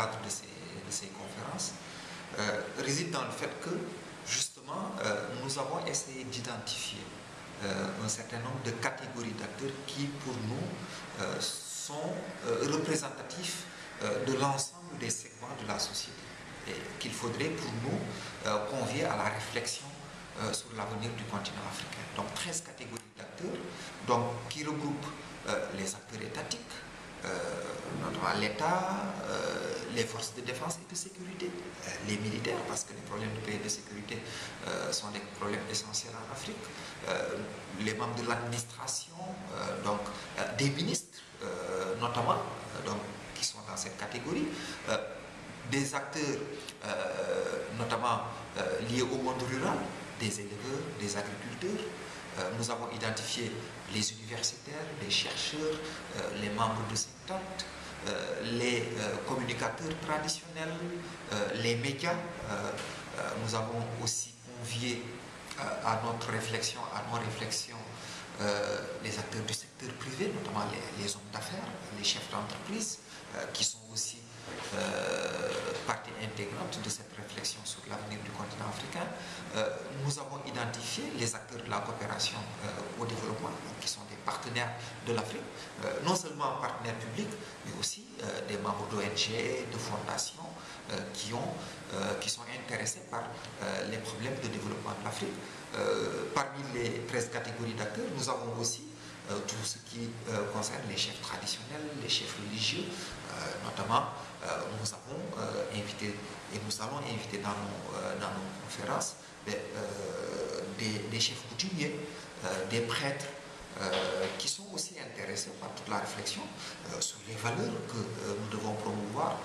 cadre de ces conférences réside dans le fait que, justement, nous avons essayé d'identifier un certain nombre de catégories d'acteurs qui, pour nous, sont représentatifs de l'ensemble des segments de la société et qu'il faudrait pour nous convier à la réflexion sur l'avenir du continent africain. Donc 13 catégories d'acteurs qui regroupent les acteurs étatiques, notamment l'État, les forces de défense et de sécurité, les militaires, parce que les problèmes de paix et de sécurité sont des problèmes essentiels en Afrique, les membres de l'administration, des ministres notamment, qui sont dans cette catégorie, des acteurs notamment liés au monde rural, des éleveurs, des agriculteurs. Nous avons identifié les universitaires, les chercheurs, les membres de think tanks, les communicateurs traditionnels, les médias. Nous avons aussi convié à notre réflexion, à nos réflexions, les acteurs du secteur privé, notamment les hommes d'affaires, les chefs d'entreprise, qui sont aussi partie intégrante de cette réflexion sur l'avenir du continent africain. Nous avons identifié les acteurs de la coopération au développement, qui sont des partenaires de l'Afrique, non seulement partenaires publics, mais aussi des membres d'ONG, de fondations qui sont intéressés par les problèmes de développement de l'Afrique. Parmi les 13 catégories d'acteurs, nous avons aussi tout ce qui concerne les chefs traditionnels, les chefs religieux, notamment nous avons invité et nous allons inviter dans nos conférences des chefs coutumiers, des prêtres qui sont aussi intéressés par toute la réflexion sur les valeurs que nous devons promouvoir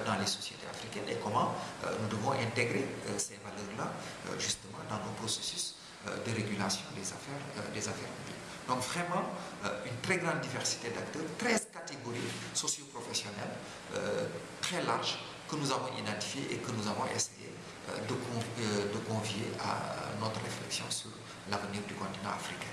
dans les sociétés africaines et comment nous devons intégrer ces valeurs-là justement dans nos processus de régulation des affaires publiques. Donc vraiment, une très grande diversité d'acteurs, 13 catégories socio-professionnelles très larges que nous avons identifiées et que nous avons essayé de convier à notre réflexion sur l'avenir du continent africain.